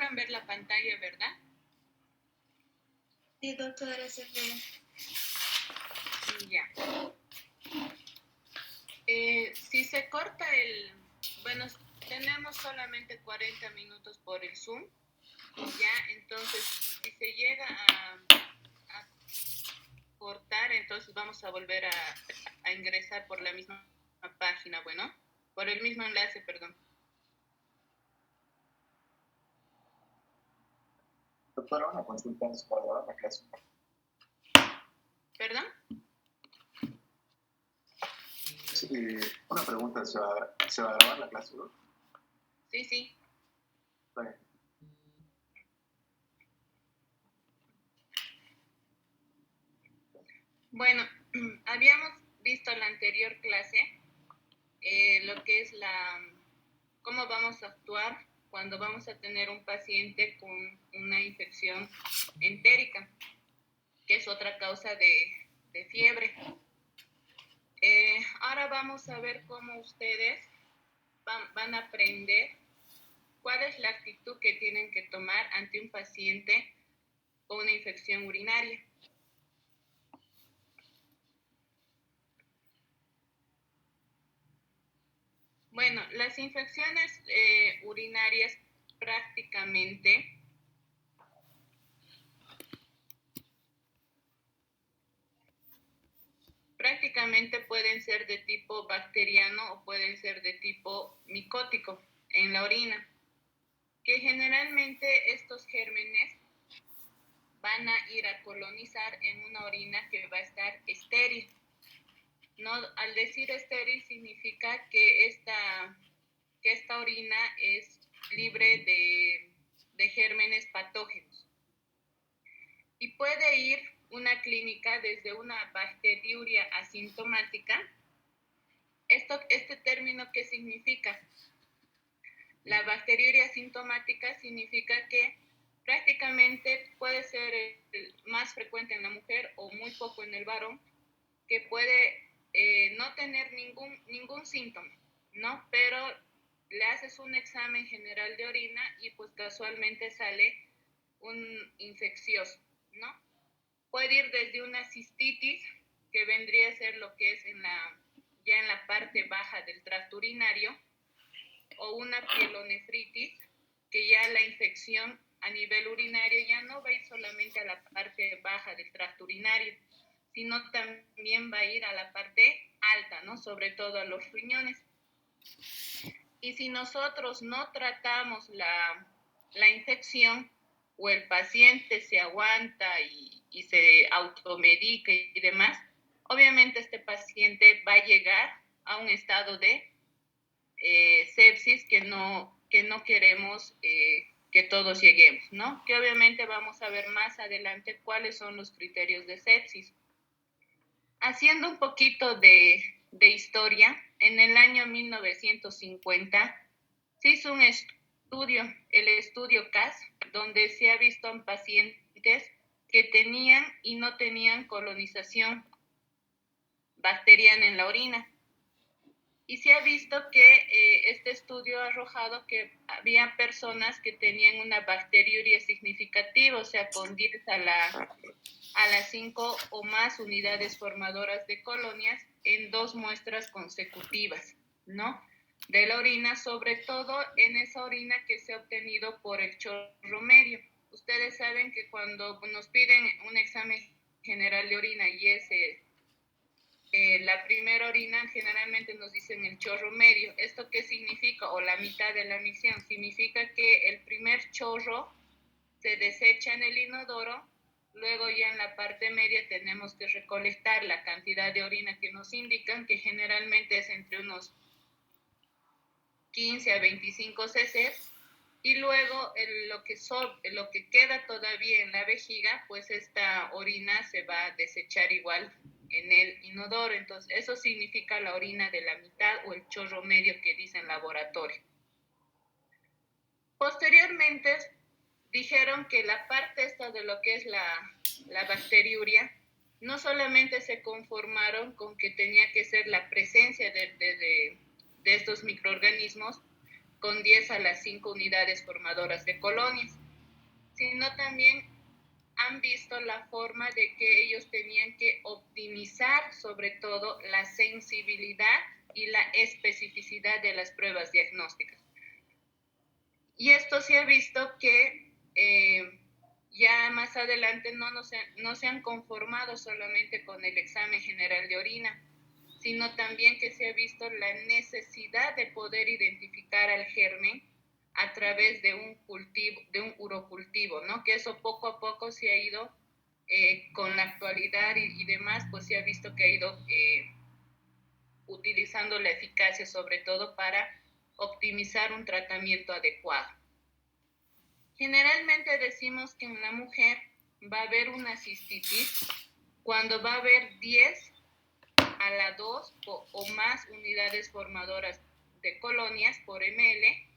logran ver la pantalla, ¿verdad? Sí, doctora, se ve. Ya. Si se corta bueno, tenemos solamente 40 minutos por el Zoom, ya, entonces si se llega a cortar, entonces vamos a volver a ingresar por la misma página, bueno, por el mismo enlace, perdón. Doctora, una consulta para grabar la clase. ¿Perdón? Sí, una pregunta, ¿se va a grabar la clase, no? Sí, sí. Bien. Bueno, habíamos visto en la anterior clase lo que es cómo vamos a actuar cuando vamos a tener un paciente con una infección entérica, que es otra causa de fiebre. Ahora vamos a ver cómo ustedes van a aprender cuál es la actitud que tienen que tomar ante un paciente con una infección urinaria. Bueno, las infecciones urinarias prácticamente pueden ser de tipo bacteriano o pueden ser de tipo micótico en la orina, que generalmente estos gérmenes van a ir a colonizar en una orina que va a estar estéril. No, al decir estéril significa que esta orina es libre de gérmenes patógenos. Y puede ir una clínica desde una bacteriuria asintomática. Este término, ¿qué significa? La bacteriuria asintomática significa que prácticamente puede ser más frecuente en la mujer o muy poco en el varón, que puede no tener ningún síntoma, ¿no? Pero le haces un examen general de orina y pues casualmente sale un infeccioso, ¿no? Puede ir desde una cistitis, que vendría a ser lo que es ya en la parte baja del tracto urinario, o una pielonefritis, que ya la infección a nivel urinario ya no va a ir solamente a la parte baja del tracto urinario, sino también va a ir a la parte alta, ¿no? Sobre todo a los riñones. Y si nosotros no tratamos la infección, o el paciente se aguanta y se automedica y demás, obviamente este paciente va a llegar a un estado de sepsis que no queremos que todos lleguemos, ¿no? Que obviamente vamos a ver más adelante cuáles son los criterios de sepsis. Haciendo un poquito de historia, en el año 1950 se hizo un estudio, el estudio CAS, donde se ha visto en pacientes que tenían y no tenían colonización bacteriana en la orina. Y se ha visto que este estudio ha arrojado que había personas que tenían una bacteriuria significativa, o sea, con 10 a las 5 o más unidades formadoras de colonias en 2 muestras consecutivas, ¿no? De la orina, sobre todo en esa orina que se ha obtenido por el chorro medio. Ustedes saben que cuando nos piden un examen general de orina y la primera orina, generalmente nos dicen el chorro medio. ¿Esto qué significa? O la mitad de la misión. Significa que el primer chorro se desecha en el inodoro, luego ya en la parte media tenemos que recolectar la cantidad de orina que nos indican, que generalmente es entre unos 15 a 25 cc, y luego lo que queda todavía en la vejiga, pues esta orina se va a desechar igual en el inodoro. Entonces eso significa la orina de la mitad o el chorro medio que dice en laboratorio. Posteriormente dijeron que la parte esta de lo que es la bacteriuria, no solamente se conformaron con que tenía que ser la presencia de estos microorganismos, con 10 a las 5 unidades formadoras de colonias, sino también han visto la forma de que ellos tenían que optimizar sobre todo la sensibilidad y la especificidad de las pruebas diagnósticas. Y esto se ha visto que ya más adelante no se han conformado solamente con el examen general de orina, sino también que se ha visto la necesidad de poder identificar al germen a través de un cultivo, de un urocultivo, ¿no? Que eso poco a poco se ha ido, con la actualidad y demás, pues se ha visto que ha ido utilizando la eficacia sobre todo para optimizar un tratamiento adecuado. Generalmente decimos que en la mujer va a haber una cistitis cuando va a haber 10 a la 2 o más unidades formadoras de colonias por ml.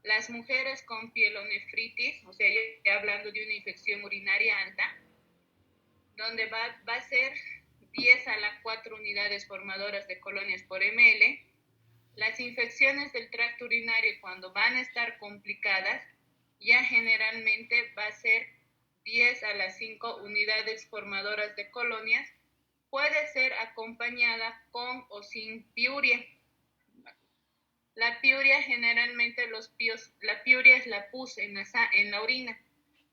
Las mujeres con pielonefritis, o sea, ya hablando de una infección urinaria alta, donde va a ser 10 a la 4 unidades formadoras de colonias por ml. Las infecciones del tracto urinario, cuando van a estar complicadas, ya generalmente va a ser 10 a las 5 unidades formadoras de colonias. Puede ser acompañada con o sin piuria. La piuria generalmente la piuria es la pus en la orina.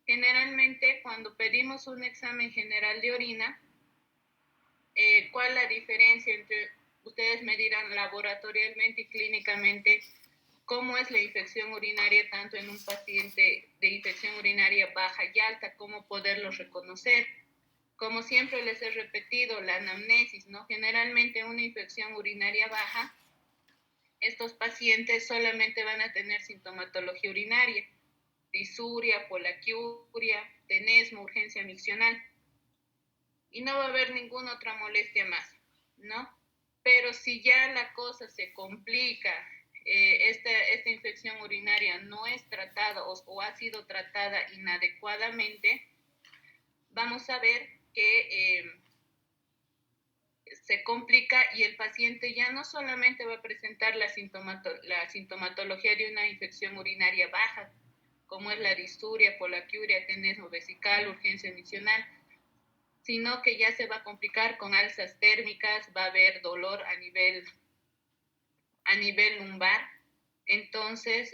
Generalmente cuando pedimos un examen general de orina, ¿cuál es la diferencia entre, ustedes me dirán laboratorialmente y clínicamente, cómo es la infección urinaria tanto en un paciente de infección urinaria baja y alta, cómo poderlo reconocer? Como siempre les he repetido, la anamnesis, ¿no? Generalmente una infección urinaria baja, estos pacientes solamente van a tener sintomatología urinaria, disuria, polaquiuria, tenesmo, urgencia miccional, y no va a haber ninguna otra molestia más, ¿no? Pero si ya la cosa se complica, esta infección urinaria no es tratada o ha sido tratada inadecuadamente, vamos a ver que se complica y el paciente ya no solamente va a presentar la sintomatología de una infección urinaria baja, como es la disuria, polaquiuria, tenesmo vesical, urgencia miccional, sino que ya se va a complicar con alzas térmicas, va a haber dolor a nivel lumbar. Entonces,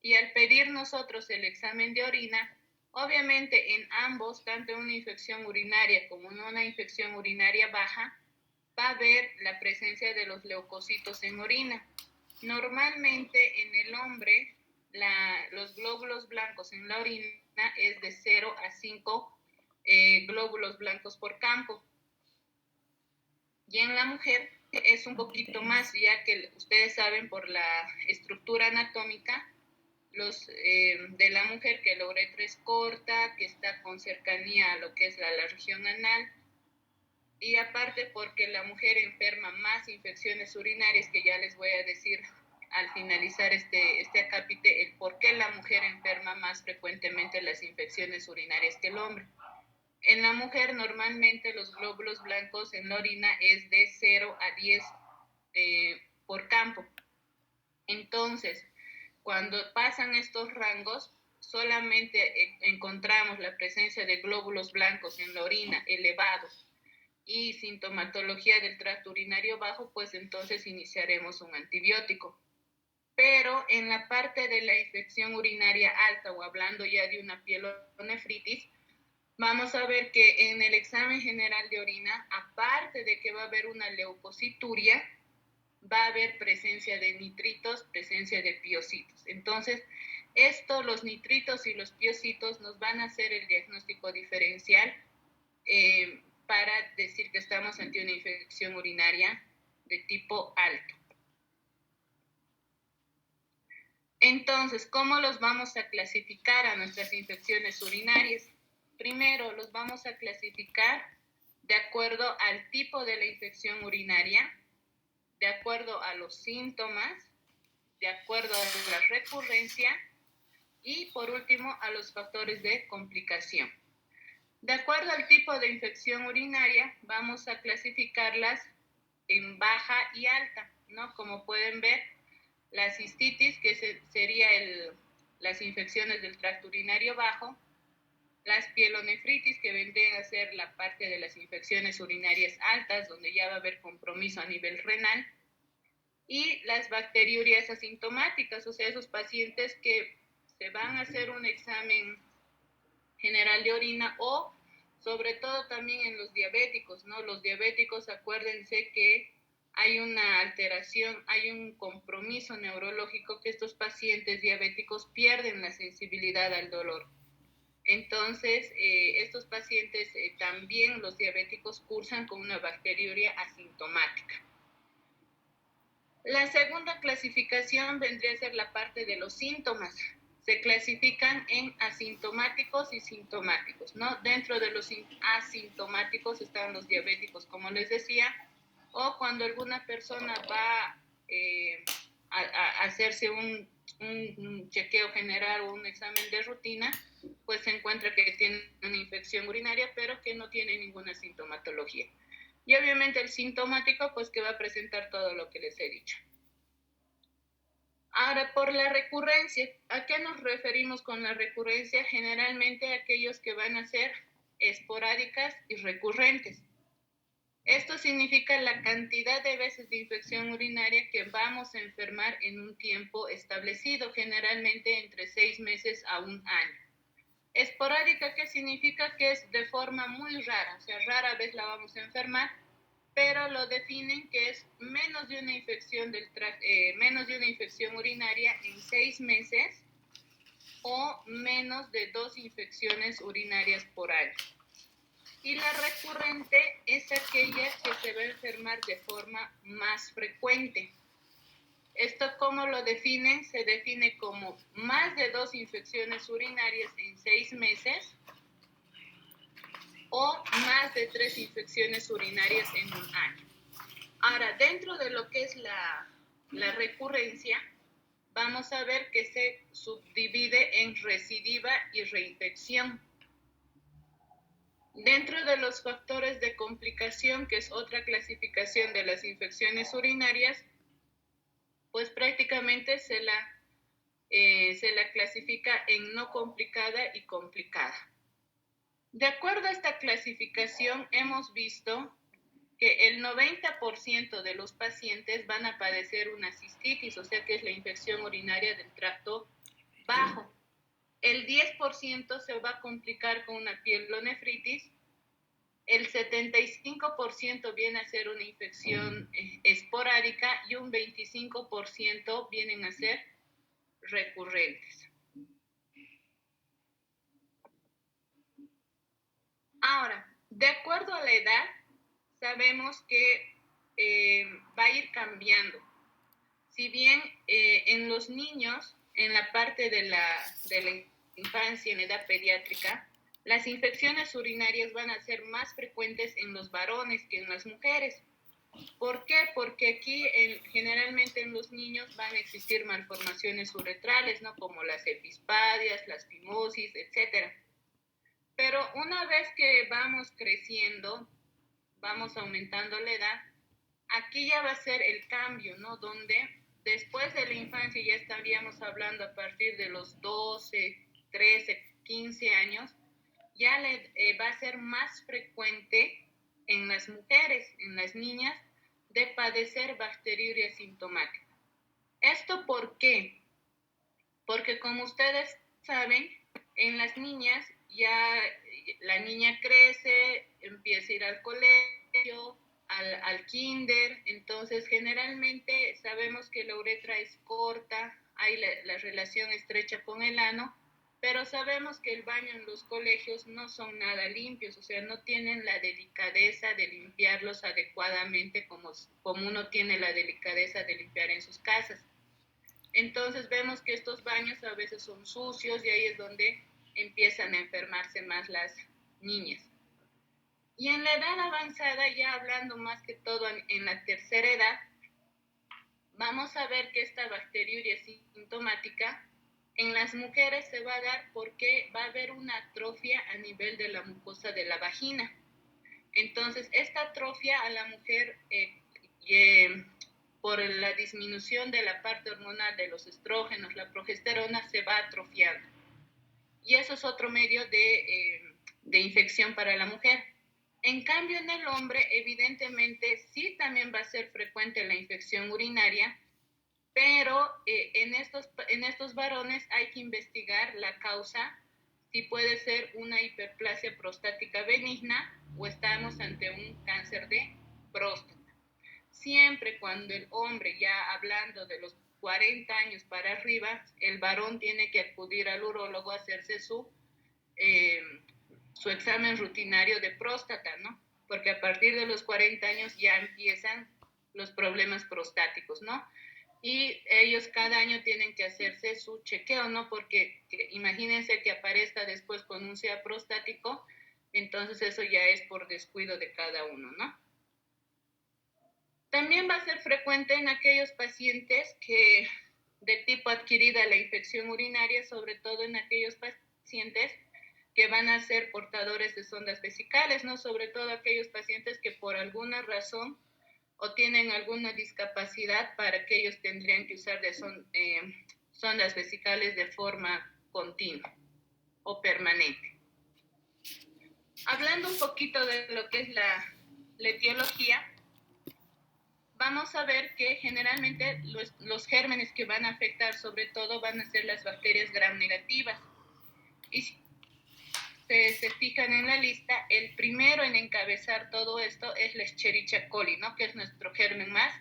y al pedir nosotros el examen de orina, obviamente en ambos, tanto en una infección urinaria como en una infección urinaria baja, va a haber la presencia de los leucocitos en orina. Normalmente en el hombre, los glóbulos blancos en la orina es de 0 a 5 glóbulos blancos por campo. Y en la mujer es un poquito más, ya que ustedes saben por la estructura anatómica, de la mujer que la uretra es corta, que está con cercanía a lo que es la región anal, y aparte porque la mujer enferma más infecciones urinarias, que ya les voy a decir al finalizar este acápite, el por qué la mujer enferma más frecuentemente las infecciones urinarias que el hombre. En la mujer normalmente los glóbulos blancos en la orina es de 0 a 10 por campo. Entonces, cuando pasan estos rangos, solamente encontramos la presencia de glóbulos blancos en la orina elevados y sintomatología del tracto urinario bajo, pues entonces iniciaremos un antibiótico. Pero en la parte de la infección urinaria alta o hablando ya de una pielonefritis, vamos a ver que en el examen general de orina, aparte de que va a haber una leucocituria, va a haber presencia de nitritos, presencia de piocitos. Entonces, los nitritos y los piocitos nos van a hacer el diagnóstico diferencial para decir que estamos ante una infección urinaria de tipo alto. Entonces, ¿cómo los vamos a clasificar a nuestras infecciones urinarias? Primero, los vamos a clasificar de acuerdo al tipo de la infección urinaria, de acuerdo a los síntomas, de acuerdo a la recurrencia y, por último, a los factores de complicación. De acuerdo al tipo de infección urinaria, vamos a clasificarlas en baja y alta, ¿no? Como pueden ver, la cistitis, que sería las infecciones del tracto urinario bajo, las pielonefritis, que vendrían a ser la parte de las infecciones urinarias altas, donde ya va a haber compromiso a nivel renal, y las bacteriurias asintomáticas, o sea, esos pacientes que se van a hacer un examen general de orina, o sobre todo también en los diabéticos, ¿no? Los diabéticos, acuérdense que hay una alteración, hay un compromiso neurológico, que estos pacientes diabéticos pierden la sensibilidad al dolor. Entonces, estos pacientes también, los diabéticos, cursan con una bacteriuria asintomática. La segunda clasificación vendría a ser la parte de los síntomas. Se clasifican en asintomáticos y sintomáticos, ¿no? Dentro de los asintomáticos están los diabéticos, como les decía, o cuando alguna persona va a hacerse un chequeo general o un examen de rutina, pues se encuentra que tiene una infección urinaria, pero que no tiene ninguna sintomatología. Y obviamente el sintomático, pues que va a presentar todo lo que les he dicho. Ahora, por la recurrencia, ¿a qué nos referimos con la recurrencia? Generalmente aquellos que van a ser esporádicas y recurrentes. Esto significa la cantidad de veces de infección urinaria que vamos a enfermar en un tiempo establecido, generalmente entre 6 meses a 1 año. Esporádica, ¿qué significa? Que es de forma muy rara, o sea, rara vez la vamos a enfermar, pero lo definen que es menos de una infección urinaria en 6 meses, o menos de 2 infecciones urinarias por año. Y la recurrente es aquella que se va a enfermar de forma más frecuente. ¿Esto cómo lo definen? Se define como más de 2 infecciones urinarias en 6 meses, o más de 3 infecciones urinarias en 1 año. Ahora, dentro de lo que es la recurrencia, vamos a ver que se subdivide en recidiva y reinfección. Dentro de los factores de complicación, que es otra clasificación de las infecciones urinarias, pues prácticamente se la clasifica en no complicada y complicada. De acuerdo a esta clasificación, hemos visto que el 90% de los pacientes van a padecer una cistitis, o sea que es la infección urinaria del tracto bajo. El 10% se va a complicar con una pielonefritis, el 75% viene a ser una infección esporádica, y un 25% vienen a ser recurrentes. Ahora, de acuerdo a la edad, sabemos que va a ir cambiando. Si bien en los niños, en la parte de la infancia, en edad pediátrica, las infecciones urinarias van a ser más frecuentes en los varones que en las mujeres. ¿Por qué? Porque aquí generalmente en los niños van a existir malformaciones uretrales, ¿no? Como las epispadias, las fimosis, etc. Pero una vez que vamos creciendo, vamos aumentando la edad, aquí ya va a ser el cambio, ¿no? Donde después de la infancia, ya estaríamos hablando a partir de los 12, 13, 15 años, ya va a ser más frecuente en las mujeres, en las niñas, de padecer bacteriuria sintomática. ¿Esto por qué? Porque como ustedes saben, en las niñas ya la niña crece, empieza a ir al colegio, al kinder, entonces generalmente sabemos que la uretra es corta, hay la relación estrecha con el ano, pero sabemos que el baño en los colegios no son nada limpios, o sea, no tienen la delicadeza de limpiarlos adecuadamente como uno tiene la delicadeza de limpiar en sus casas. Entonces vemos que estos baños a veces son sucios, y ahí es donde empiezan a enfermarse más las niñas. Y en la edad avanzada, ya hablando más que todo en la tercera edad, vamos a ver que esta bacteriuria sintomática en las mujeres se va a dar porque va a haber una atrofia a nivel de la mucosa de la vagina. Entonces, esta atrofia a la mujer, por la disminución de la parte hormonal de los estrógenos, la progesterona se va atrofiando. Y eso es otro medio de infección para la mujer. En cambio, en el hombre, evidentemente, sí también va a ser frecuente la infección urinaria, pero en estos varones hay que investigar la causa, si puede ser una hiperplasia prostática benigna o estamos ante un cáncer de próstata. Siempre cuando el hombre, ya hablando de los 40 años para arriba, el varón tiene que acudir al urólogo a hacerse su examen rutinario de próstata, ¿no? Porque a partir de los 40 años ya empiezan los problemas prostáticos, ¿no? Y ellos cada año tienen que hacerse su chequeo, ¿no? Porque imagínense que aparezca después con un SEA prostático, entonces eso ya es por descuido de cada uno, ¿no? También va a ser frecuente en aquellos pacientes que de tipo adquirida la infección urinaria, sobre todo en aquellos pacientes que van a ser portadores de sondas vesicales, ¿no? Sobre todo aquellos pacientes que por alguna razón o tienen alguna discapacidad para que ellos tendrían que usar sondas vesicales de forma continua o permanente. Hablando un poquito de lo que es la etiología, vamos a ver que generalmente los gérmenes que van a afectar sobre todo van a ser las bacterias gram negativas. Y si se fijan en la lista, el primero en encabezar todo esto es la Escherichia coli, ¿no? Que es nuestro germen más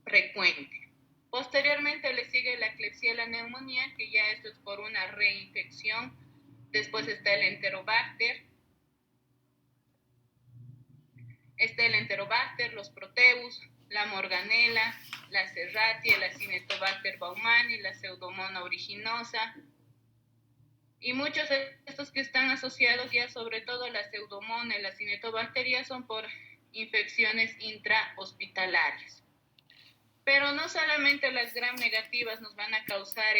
frecuente. Posteriormente le sigue la Klebsiella pneumoniae, que ya esto es por una reinfección. Después está el Enterobacter, los Proteus, la Morganella, la Serratia, la Cinetobacter baumannii, la Pseudomonas aeruginosa, y muchos de estos que están asociados ya, sobre todo la Pseudomonas y la Cinetobacter, son por infecciones intrahospitalarias. Pero no solamente las gram negativas nos van a causar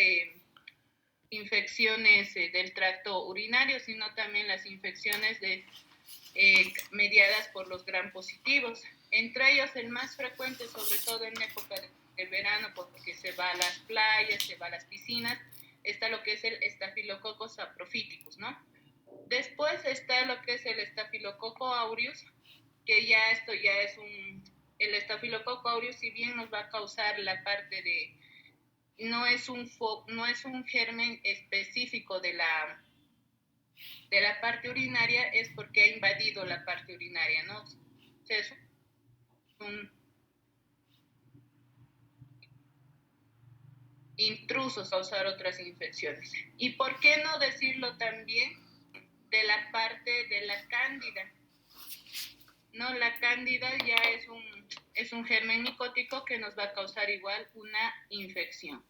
infecciones del tracto urinario, sino también las infecciones mediadas por los gram positivos. Entre ellos el más frecuente, sobre todo en época de verano, porque se va a las playas, se va a las piscinas, está lo que es el Staphylococcus saprophyticus, ¿no? Después está lo que es el Staphylococcus aureus, que ya esto ya es el Staphylococcus aureus, si bien nos va a causar la parte de, no es un germen específico de la parte urinaria, es porque ha invadido la parte urinaria, ¿no? O sea, es intrusos causar otras infecciones. ¿Y por qué no decirlo también de la parte de la cándida? No, la cándida ya es un germen micótico que nos va a causar igual una infección.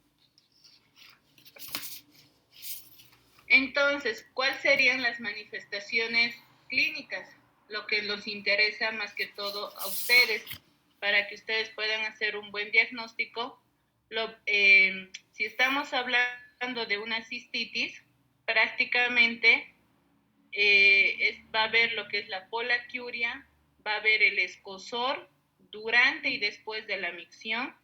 Entonces, ¿cuáles serían las manifestaciones clínicas? Lo que nos interesa más que todo a ustedes, para que ustedes puedan hacer un buen diagnóstico. Si estamos hablando de una cistitis, prácticamente va a haber lo que es la polaquiuria, va a haber el escozor durante y después de la micción,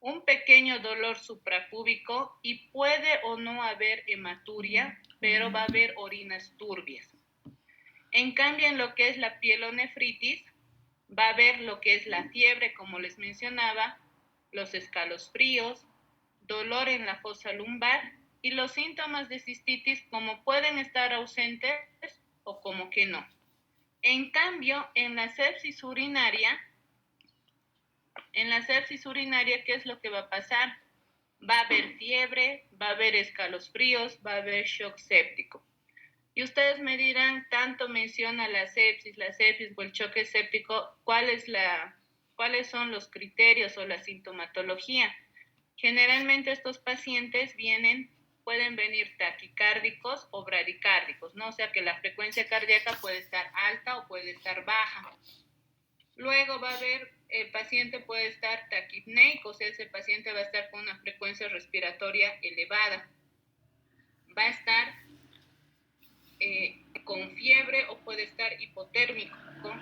un pequeño dolor suprapúbico y puede o no haber hematuria, pero va a haber orinas turbias. En cambio, en lo que es la pielonefritis, va a haber lo que es la fiebre, como les mencionaba, los escalofríos, dolor en la fosa lumbar y los síntomas de cistitis como pueden estar ausentes o como que no. En cambio, en la sepsis urinaria, ¿qué es lo que va a pasar? Va a haber fiebre, va a haber escalofríos, va a haber shock séptico. Y ustedes me dirán, tanto menciona la sepsis o el choque séptico, ¿cuáles son los criterios o la sintomatología? Generalmente estos pacientes pueden venir taquicárdicos o bradicárdicos, ¿no? O sea que la frecuencia cardíaca puede estar alta o puede estar baja. Luego va a haber, el paciente puede estar taquipneico, o sea, ese paciente va a estar con una frecuencia respiratoria elevada. Va a estar con fiebre o puede estar hipotérmico.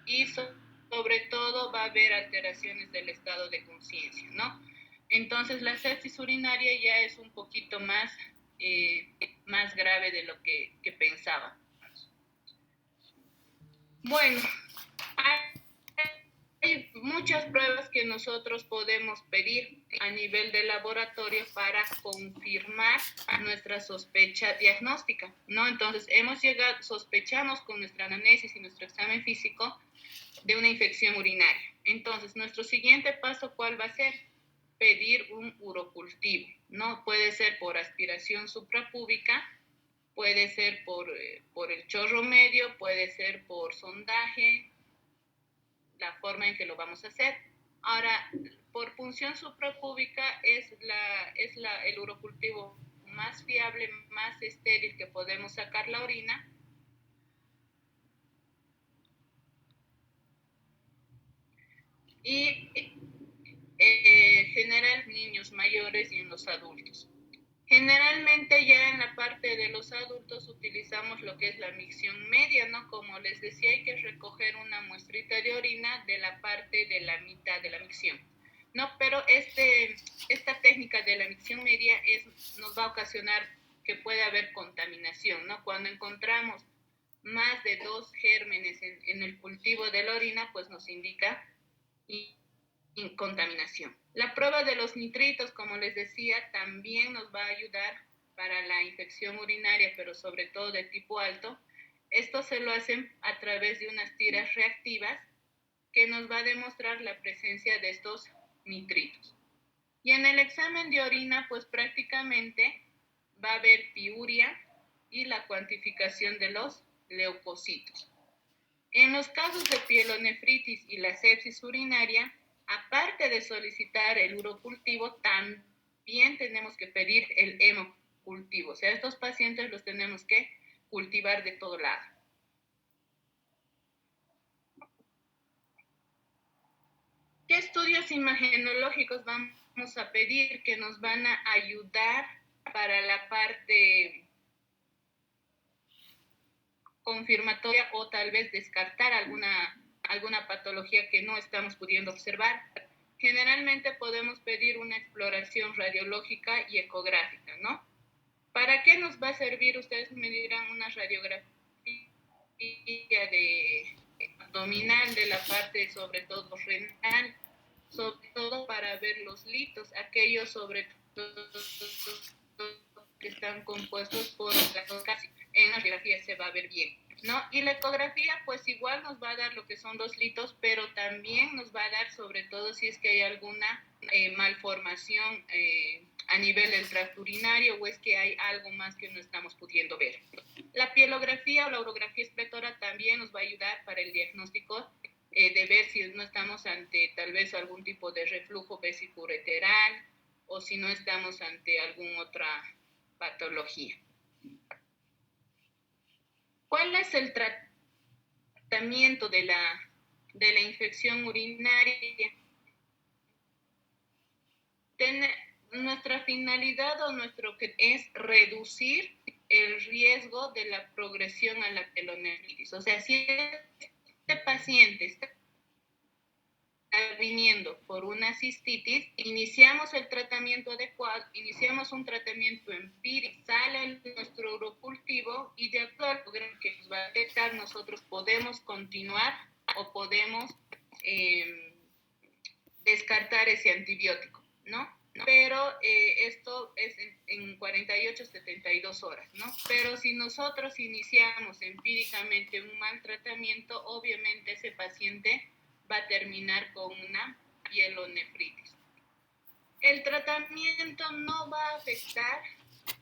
Y sobre todo todo va a haber alteraciones del estado de conciencia, ¿no? Entonces la sepsis urinaria ya es un poquito más grave de lo que pensaba. Bueno, hay muchas pruebas que nosotros podemos pedir a nivel de laboratorio para confirmar nuestra sospecha diagnóstica, ¿no? Entonces, sospechamos con nuestra anamnesis y nuestro examen físico de una infección urinaria. Entonces, nuestro siguiente paso, ¿cuál va a ser? Pedir un urocultivo, ¿no? Puede ser por aspiración suprapúbica, puede ser por el chorro medio, puede ser por sondaje, la forma en que lo vamos a hacer. Ahora, por punción suprapúbica es el urocultivo más fiable, más estéril que podemos sacar la orina. Y general en niños mayores y en los adultos. Generalmente ya en la parte de los adultos utilizamos lo que es la micción media, ¿no? Como les decía, hay que recoger una muestrita de orina de la parte de la mitad de la micción, ¿no? Pero esta técnica de la micción media nos va a ocasionar que puede haber contaminación, ¿no? Cuando encontramos más de 2 gérmenes en el cultivo de la orina, pues nos indica contaminación. La prueba de los nitritos, como les decía, también nos va a ayudar para la infección urinaria, pero sobre todo de tipo alto. Esto se lo hacen a través de unas tiras reactivas que nos va a demostrar la presencia de estos nitritos. Y en el examen de orina, pues prácticamente va a haber piuria y la cuantificación de los leucocitos. En los casos de pielonefritis y la sepsis urinaria, aparte de solicitar el urocultivo, también tenemos que pedir el hemocultivo. O sea, estos pacientes los tenemos que cultivar de todo lado. ¿Qué estudios imagenológicos vamos a pedir que nos van a ayudar para la parte confirmatoria o tal vez descartar alguna patología que no estamos pudiendo observar? Generalmente podemos pedir una exploración radiológica y ecográfica, ¿no? ¿Para qué nos va a servir? Ustedes me dirán una radiografía abdominal de la parte sobre todo renal, sobre todo para ver los litos, aquellos sobre todo que están compuestos por casi en la radiografía se va a ver bien, ¿no? Y la ecografía pues igual nos va a dar lo que son los litos, pero también nos va a dar sobre todo si es que hay alguna malformación a nivel del tracto urinario o es que hay algo más que no estamos pudiendo ver. La pielografía o la urografía expectora también nos va a ayudar para el diagnóstico de ver si no estamos ante tal vez algún tipo de reflujo vesicoureteral o si no estamos ante alguna otra patología. ¿Cuál es el tratamiento de la infección urinaria? Nuestra finalidad o nuestro que es reducir el riesgo de la progresión a la pielonefritis. O sea, si este paciente está viniendo por una cistitis, iniciamos el tratamiento adecuado, iniciamos un tratamiento empírico, sale nuestro urocultivo y de acuerdo a lo que nos va a detectar, nosotros podemos continuar o podemos descartar ese antibiótico, ¿no? Pero esto es en 48, 72 horas, ¿no? Pero si nosotros iniciamos empíricamente un mal tratamiento, obviamente ese paciente va a terminar con una pielonefritis. El tratamiento no va a afectar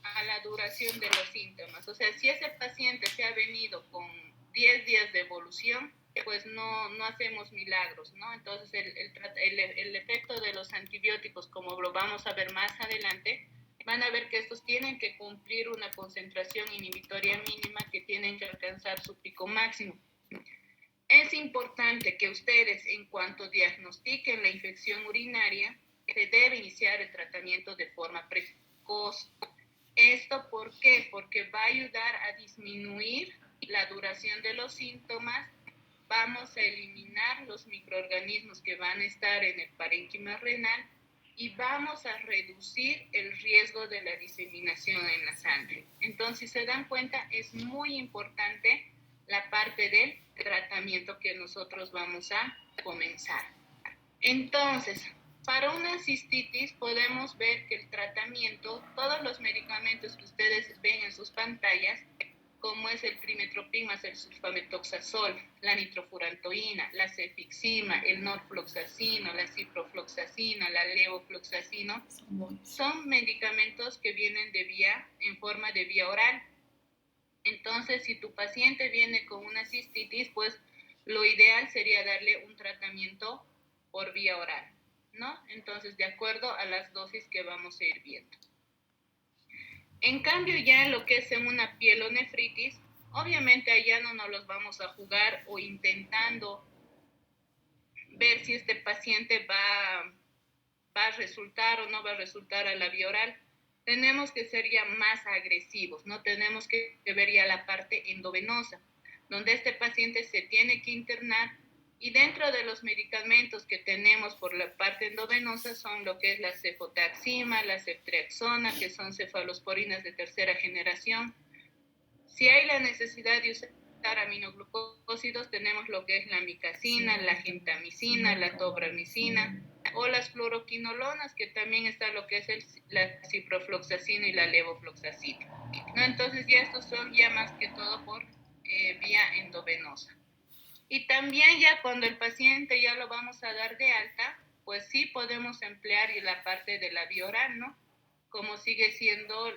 a la duración de los síntomas. O sea, si ese paciente se ha venido con 10 días de evolución, pues no hacemos milagros, ¿no? Entonces el efecto de los antibióticos, como lo vamos a ver más adelante, van a ver que estos tienen que cumplir una concentración inhibitoria mínima, que tienen que alcanzar su pico máximo. Es importante que ustedes, en cuanto diagnostiquen la infección urinaria, se debe iniciar el tratamiento de forma precoz. ¿Esto por qué? Porque va a ayudar a disminuir la duración de los síntomas vamos a eliminar los microorganismos que van a estar en el parénquima renal y vamos a reducir el riesgo de la diseminación en la sangre. Entonces, si se dan cuenta, es muy importante la parte del tratamiento que nosotros vamos a comenzar. Entonces, para una cistitis podemos ver que el tratamiento, todos los medicamentos que ustedes ven en sus pantallas, como es el trimestoprim más el sulfamethoxazol, la nitrofurantoína, la cefixima, el norfloxacino, la ciprofloxacina, la levofloxacino, son medicamentos que vienen en forma de vía oral. Entonces, si tu paciente viene con una cistitis, pues lo ideal sería darle un tratamiento por vía oral, ¿no? Entonces, de acuerdo a las dosis que vamos a ir viendo. En cambio, ya en lo que es en una pielonefritis, obviamente allá no nos los vamos a jugar o intentando ver si este paciente va a resultar o no va a resultar a la vía oral. Tenemos que ser ya más agresivos, ¿no? Tenemos que ver ya la parte endovenosa, donde este paciente se tiene que internar y dentro de los medicamentos que tenemos por la parte endovenosa son lo que es la cefotaxima, la ceftriaxona, que son cefalosporinas de tercera generación. Si hay la necesidad de usar aminoglucósidos, tenemos lo que es la micacina, la gentamicina, la tobramicina, o las fluoroquinolonas, que también está lo que es la ciprofloxacina y la levofloxacina, ¿no? Entonces ya estos son ya más que todo por vía endovenosa. Y también ya cuando el paciente ya lo vamos a dar de alta, pues sí podemos emplear la parte de la vía oral, ¿no? Como sigue siendo